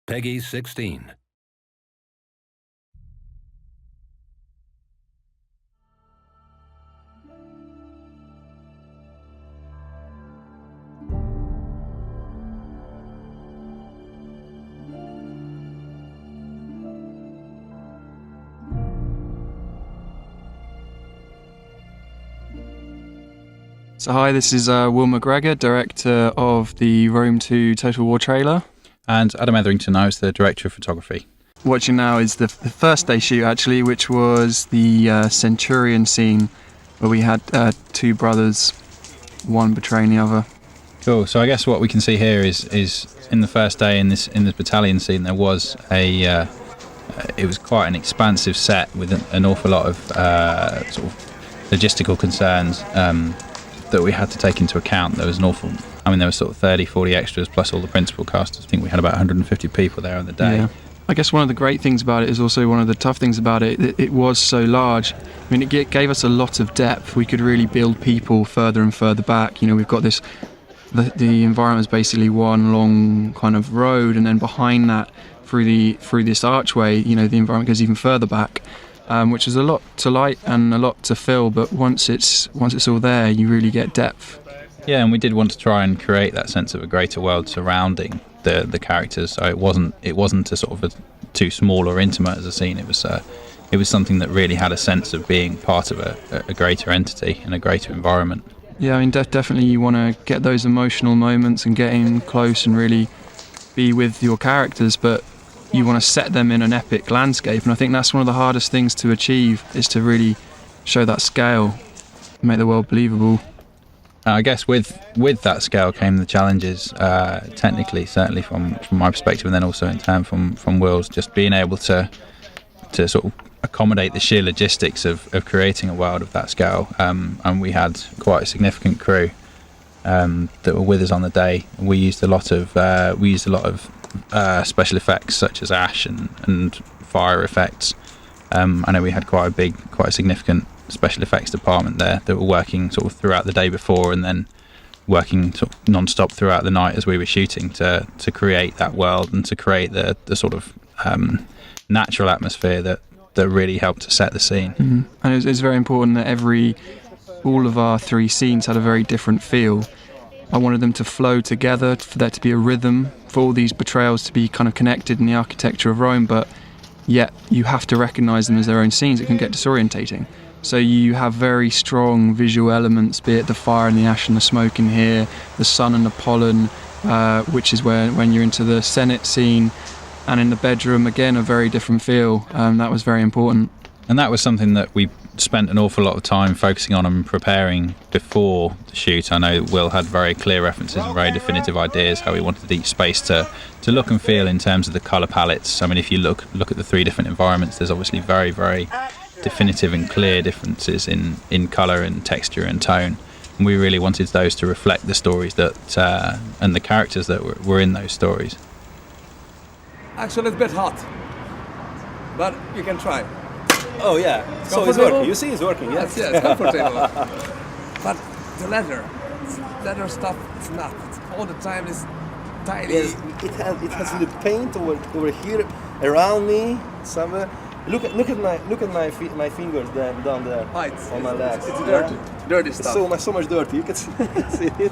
Peggy 16. So hi, this is Will McGregor, director of the Rome 2 Total War trailer. And Adam Etherington, I was the director of photography. Watching now is the first day shoot actually, which was the Centurion scene where we had two brothers, one betraying the other. Cool. So I guess what we can see here is in the first day in this battalion scene there was it was quite an expansive set with an awful lot of sort of logistical concerns that we had to take into account. There was there were sort of 30-40 extras plus all the principal cast. I think we had about 150 people there on the day. Yeah. I guess one of the great things about it is also one of the tough things about it. It was so large. I mean, it gave us a lot of depth. We could really build people further and further back. You know, we've got this. The environment is basically one long kind of road, and then behind that, through this archway, you know, the environment goes even further back, which is a lot to light and a lot to fill. But once it's all there, you really get depth. Yeah, and we did want to try and create that sense of a greater world surrounding the characters. So it wasn't a sort of too small or intimate as a scene. It was something that really had a sense of being part of a greater entity and a greater environment. Yeah, I mean, definitely you want to get those emotional moments and get in close and really be with your characters, but you want to set them in an epic landscape. And I think that's one of the hardest things to achieve, is to really show that scale, make the world believable. I guess with that scale came the challenges, technically, certainly from my perspective, and then also in turn from Will's, just being able to sort of accommodate the sheer logistics of creating a world of that scale. And we had quite a significant crew that were with us on the day. We used a lot of special effects such as ash and fire effects. I know we had quite a significant special effects department there that were working sort of throughout the day before and then working sort of non-stop throughout the night as we were shooting to create that world and to create the sort of natural atmosphere that really helped to set the scene. Mm-hmm. And it was very important that all of our three scenes had a very different feel. I wanted them to flow together, for there to be a rhythm, for all these betrayals to be kind of connected in the architecture of Rome, but yet you have to recognise them as their own scenes. It can get disorientating. So you have very strong visual elements, be it the fire and the ash and the smoke in here, the sun and the pollen, which is when you're into the Senate scene, and in the bedroom, again, a very different feel. That was very important. And that was something that we spent an awful lot of time focusing on and preparing before the shoot. I know Will had very clear references and very definitive ideas how he wanted each space to look and feel in terms of the colour palettes. I mean, if you look at the three different environments, there's obviously very, very definitive and clear differences in colour and texture and tone. And we really wanted those to reflect the stories that and the characters that were in those stories. Actually, it's a bit hot, but you can try. Oh yeah, so it's working. You see, it's working. Yes, it's comfortable. But the leather stuff, it's not. It's all the time is tiny. Yes, it has the paint over here around me somewhere. Look at my fingers down there on my legs. It's dirty stuff. It's so much dirty. You can see it.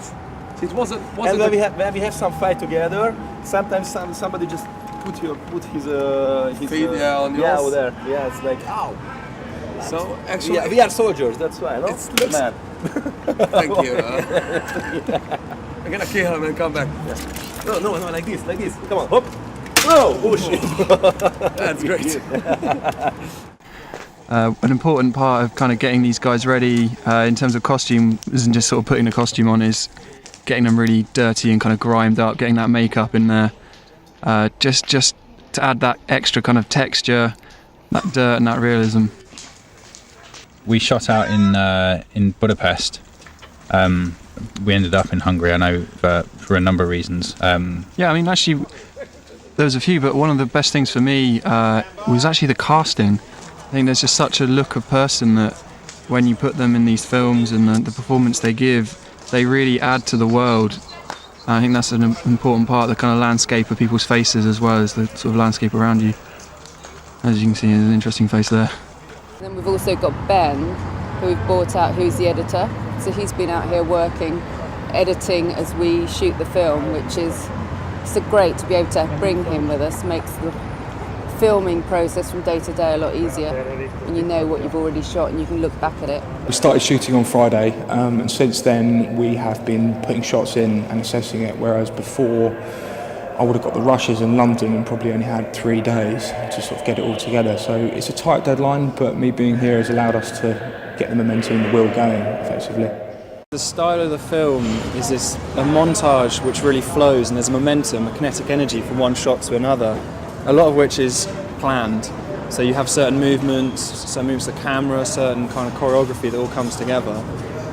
It wasn't. And when we have some fight together, sometimes somebody just put his feet on yours. Yeah, over there. Yeah, it's like ow. So actually, we are soldiers. That's why. No? Man. Thank you. I'm gonna kill him and come back. Yeah. No, like this. Come on, hop. Oh shit. That's great. An important part of kind of getting these guys ready in terms of costume isn't just sort of putting the costume on, is getting them really dirty and kind of grimed up, getting that makeup in there, just to add that extra kind of texture, that dirt and that realism. We shot out in Budapest. We ended up in Hungary, I know, for a number of reasons. Yeah, I mean, actually, there was a few, but one of the best things for me was actually the casting. I think there's just such a look of person that when you put them in these films and the performance they give, they really add to the world. I think that's an important part, the kind of landscape of people's faces as well as the sort of landscape around you. As you can see, there's an interesting face there. Then we've also got Ben, who we've brought out, who's the editor. So he's been out here working, editing as we shoot the film, which is so great to be able to bring him with us. Makes the filming process from day to day a lot easier when you know what you've already shot and you can look back at it. We started shooting on Friday, and since then we have been putting shots in and assessing it, whereas before I would have got the rushes in London and probably only had 3 days to sort of get it all together. So it's a tight deadline, but me being here has allowed us to get the momentum and the wheel going effectively. The style of the film is a montage which really flows, and there's momentum, a kinetic energy from one shot to another, a lot of which is planned. So you have certain movements of the camera, certain kind of choreography that all comes together.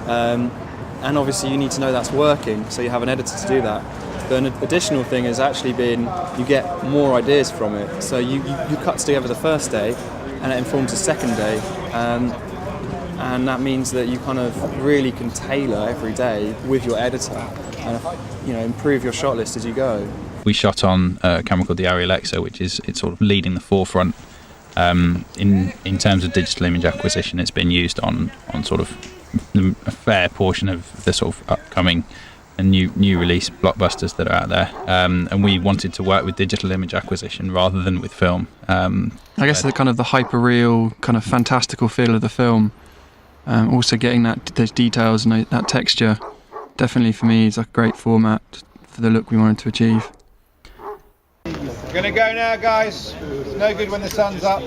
And obviously you need to know that's working, so you have an editor to do that. But an additional thing has actually been you get more ideas from it. So you cut together the first day and it informs the second day. And that means that you kind of really can tailor every day with your editor and improve your shot list as you go. We shot on a camera called the Arri Alexa, which is it's sort of leading the forefront in terms of digital image acquisition. It's been used on sort of a fair portion of the sort of upcoming and new release blockbusters that are out there. And we wanted to work with digital image acquisition rather than with film. I guess the kind of the hyper-real, kind of fantastical feel of the film. Also getting those details and that texture, definitely for me is a great format for the look we wanted to achieve. We're going to go now, guys. It's no good when the sun's up.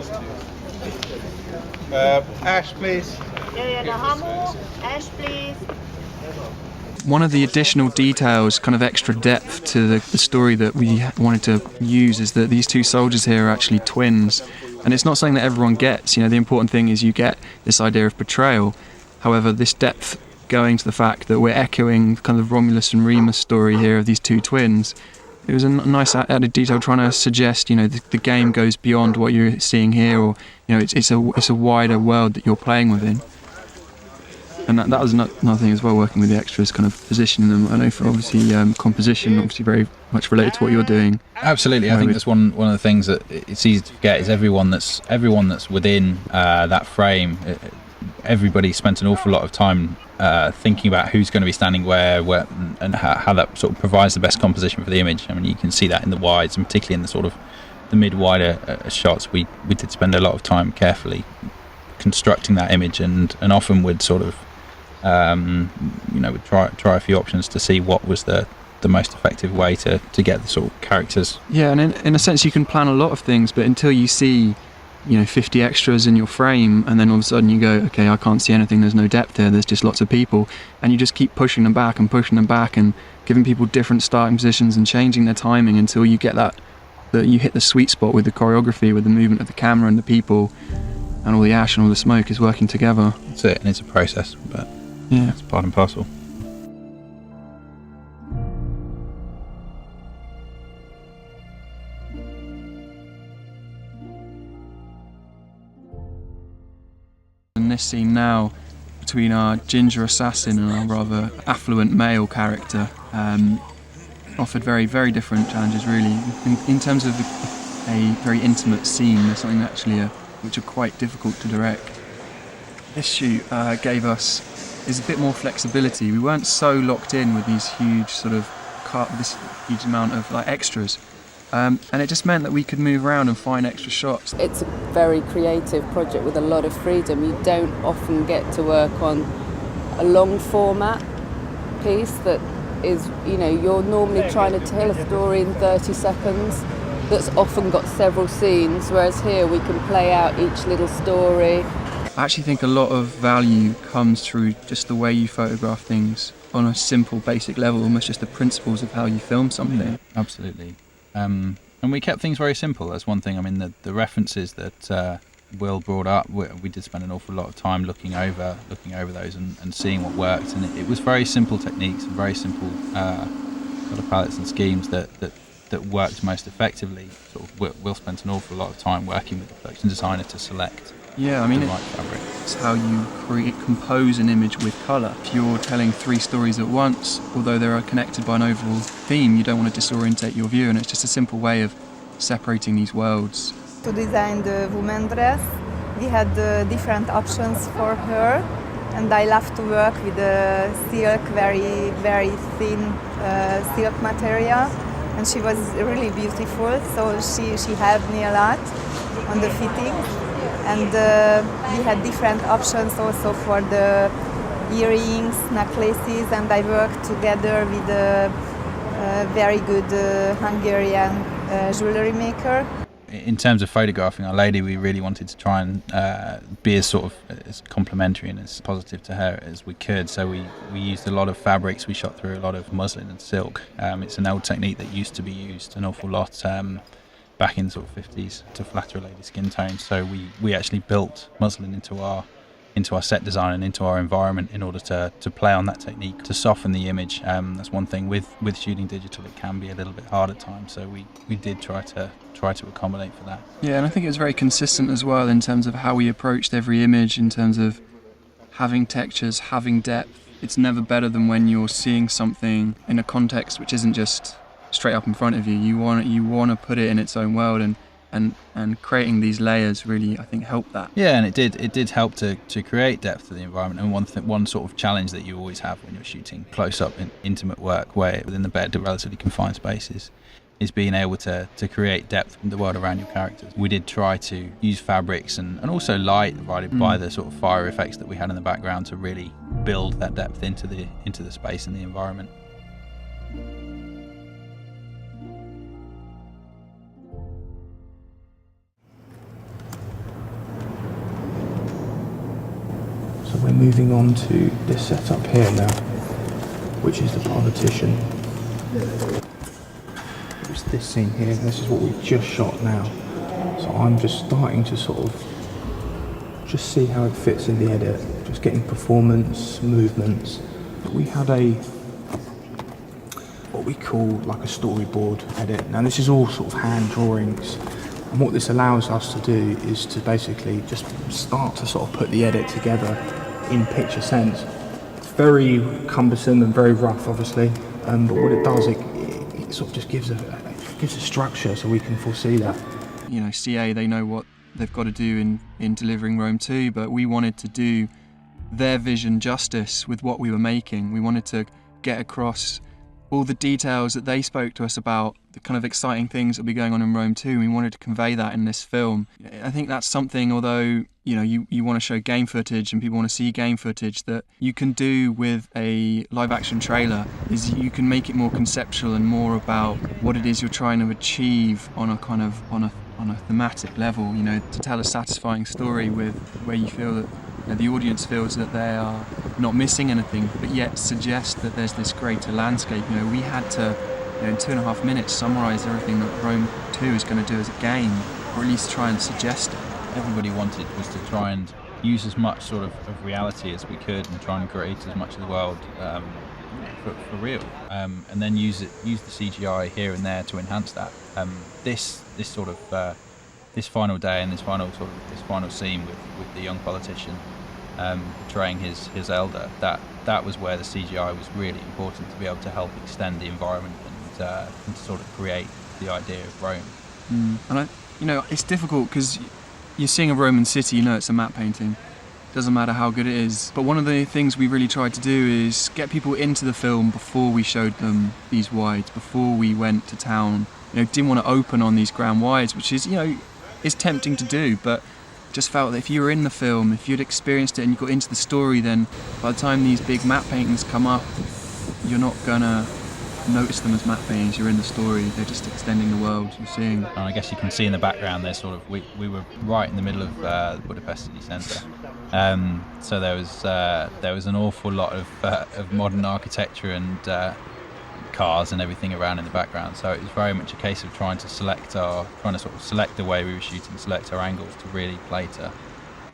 Ash, please. Ash, please. One of the additional details, kind of extra depth to the story that we wanted to use is that these two soldiers here are actually twins. And it's not something that everyone gets. The important thing is you get this idea of betrayal. However, this depth going to the fact that we're echoing kind of Romulus and Remus story here of these two twins. It was a nice added detail trying to suggest, the game goes beyond what you're seeing here, or, it's a wider world that you're playing within. And that was another thing as well, working with the extras, kind of positioning them. I know for obviously composition, obviously very much related to what you're doing. Absolutely, I think that's one of the things that it's easy to forget is everyone that's within that frame. Everybody spent an awful lot of time thinking about who's going to be standing where and how that sort of provides the best composition for the image. I mean, you can see that in the wides, and particularly in the sort of the mid-wider shots. We did spend a lot of time carefully constructing that image, and often would sort of would try a few options to see what was the most effective way to get the sort of characters. Yeah, and in a sense you can plan a lot of things, but until you see 50 extras in your frame, and then all of a sudden you go, okay, I can't see anything, there's no depth there, there's just lots of people, and you just keep pushing them back and giving people different starting positions and changing their timing until you get that you hit the sweet spot with the choreography, with the movement of the camera and the people, and all the ash and all the smoke is working together. That's it, and it's a process, but yeah, it's part and parcel. In this scene now, between our ginger assassin and our rather affluent male character, offered very, very different challenges really. In terms of a very intimate scene, there's something actually which are quite difficult to direct. This shoot gave us a bit more flexibility. We weren't so locked in with these huge this huge amount of extras. And it just meant that we could move around and find extra shots. It's a very creative project with a lot of freedom. You don't often get to work on a long format piece that is, you're normally trying to tell a story in 30 seconds that's often got several scenes, whereas here we can play out each little story. I actually think a lot of value comes through just the way you photograph things on a simple, basic level, almost just the principles of how you film something. Absolutely. And we kept things very simple. That's one thing. I mean, the references that Will brought up, we did spend an awful lot of time looking over those and seeing what worked. And it was very simple techniques and very simple sort of palettes and schemes that worked most effectively. Sort of Will spent an awful lot of time working with the production designer to select Yeah, I mean, the right fabric. it's how you compose an image with colour. If you're telling three stories at once, although they are connected by an overall theme, you don't want to disorientate your viewer, and it's just a simple way of separating these worlds. To design the woman dress, we had different options for her, and I love to work with the silk, very, very thin silk material, and she was really beautiful, so she helped me a lot on the fitting. And we had different options also for the earrings, necklaces, and I worked together with a very good Hungarian jewellery maker. In terms of photographing Our Lady, we really wanted to try and be as sort of as complimentary and as positive to her as we could. So we used a lot of fabrics. We shot through a lot of muslin and silk. It's an old technique that used to be used an awful lot back in sort of 50s to flatter a lady's skin tone. So we actually built muslin into our set design and into our environment in order to play on that technique, to soften the image. That's one thing with shooting digital, it can be a little bit hard at times, so we did try to accommodate for that. Yeah, and I think it was very consistent as well in terms of how we approached every image, in terms of having textures, having depth. It's never better than when you're seeing something in a context which isn't just straight up in front of you. You want to put it in its own world, and creating these layers really, I think, helped that. Yeah, and it did help to create depth to the environment. And one sort of challenge that you always have when you're shooting close-up intimate work, where within the bed, the relatively confined spaces, is being able to create depth in the world around your characters. We did try to use fabrics and also light provided by the sort of fire effects that we had in the background to really build that depth into the space and the environment. So we're moving on to this setup here now, which is the politician. It's this scene here, this is what we've just shot now. So I'm just starting to sort of just see how it fits in the edit, just getting performance, movements. We had what we call like a storyboard edit. Now this is all sort of hand drawings, and what this allows us to do is to basically just start to sort of put the edit together in picture sense. It's very cumbersome and very rough, obviously, but what it does, it sort of just gives a structure so we can foresee that. You know, CA, they know what they've got to do in delivering Rome 2, but we wanted to do their vision justice with what we were making. We wanted to get across all the details that they spoke to us about, the kind of exciting things that will be going on in Rome 2. We wanted to convey that in this film. I think that's something, although you want to show game footage and people want to see game footage, that you can do with a live action trailer, is you can make it more conceptual and more about what it is you're trying to achieve on a thematic level, to tell a satisfying story with where you feel that the audience feels that they are not missing anything, but yet suggest that there's this greater landscape. We had to, in 2.5 minutes, summarise everything that Rome 2 is going to do as a game, or at least try and suggest it. Everybody wanted was to try and use as much sort of reality as we could and try and create as much of the world for real, and then use the CGI here and there to enhance that. This final day and this final scene with the young politician portraying his elder, that was where the CGI was really important to be able to help extend the environment and sort of create the idea of Rome. And it's difficult because you're seeing a Roman city, it's a matte painting. Doesn't matter how good it is. But one of the things we really tried to do is get people into the film before we showed them these wides, before we went to town. Didn't want to open on these grand wides, which is, is tempting to do, but just felt that if you were in the film, if you'd experienced it and you got into the story, then by the time these big matte paintings come up, you're not gonna notice them as matte paintings. You're in the story, they're just extending the world you're seeing. And I guess you can see in the background there's we were right in the middle of the Budapest city centre, so there was an awful lot of modern architecture and cars and everything around in the background, so it was very much a case of trying to select the way we were shooting, select our angles to really play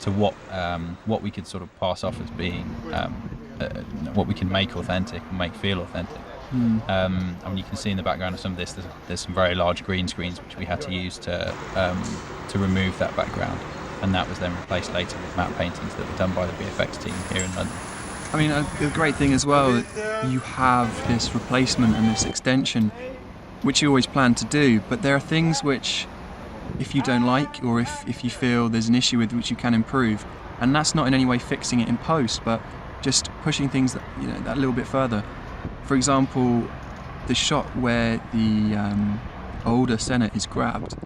to what we could sort of pass off as being what we can make authentic and make feel authentic. You can see in the background of some of this, there's some very large green screens which we had to use to remove that background. and that was then replaced later with matte paintings that were done by the VFX team here in London. I mean, the great thing as well, you have this replacement and this extension, which you always plan to do, but there are things which, if you don't like, or if you feel there's an issue with which you can improve, and that's not in any way fixing it in post, but just pushing things that little bit further. For example, the shot where the older Senate is grabbed,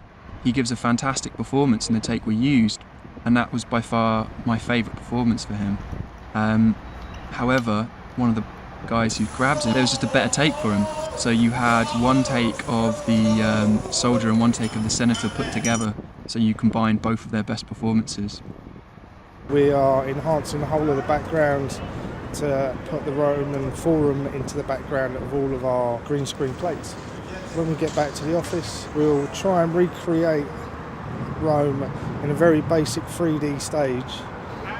he gives a fantastic performance in the take we used, and that was by far my favourite performance for him. However, one of the guys who grabs him, there was just a better take for him. So you had one take of the soldier and one take of the senator put together, so you combined both of their best performances. We are enhancing the whole of the background to put the Roman Forum into the background of all of our green screen plates. When we get back to the office, we'll try and recreate Rome in a very basic 3D stage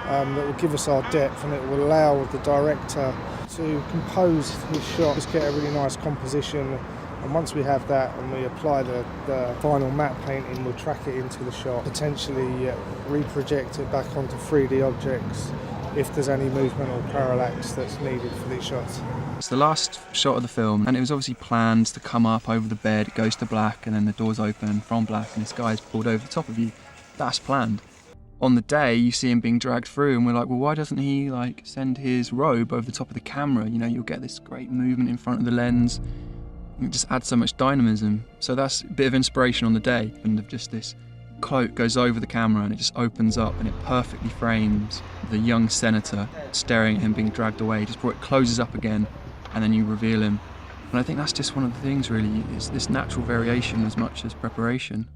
that will give us our depth, and it will allow the director to compose his shot, just get a really nice composition, and once we have that and we apply the final matte painting, we'll track it into the shot, potentially reproject it back onto 3D objects if there's any movement or parallax that's needed for these shots. It's the last shot of the film, and it was obviously planned to come up over the bed, it goes to black, and then the doors open from black, and this guy's pulled over the top of you. That's planned. On the day, you see him being dragged through, and we're like, well, why doesn't he send his robe over the top of the camera? You know, you'll get this great movement in front of the lens. It just adds so much dynamism. So that's a bit of inspiration on the day, and of just this cloak goes over the camera and it just opens up and it perfectly frames the young senator staring at him being dragged away, just before it closes up again, and then you reveal him. And I think that's just one of the things, really, it's this natural variation as much as preparation.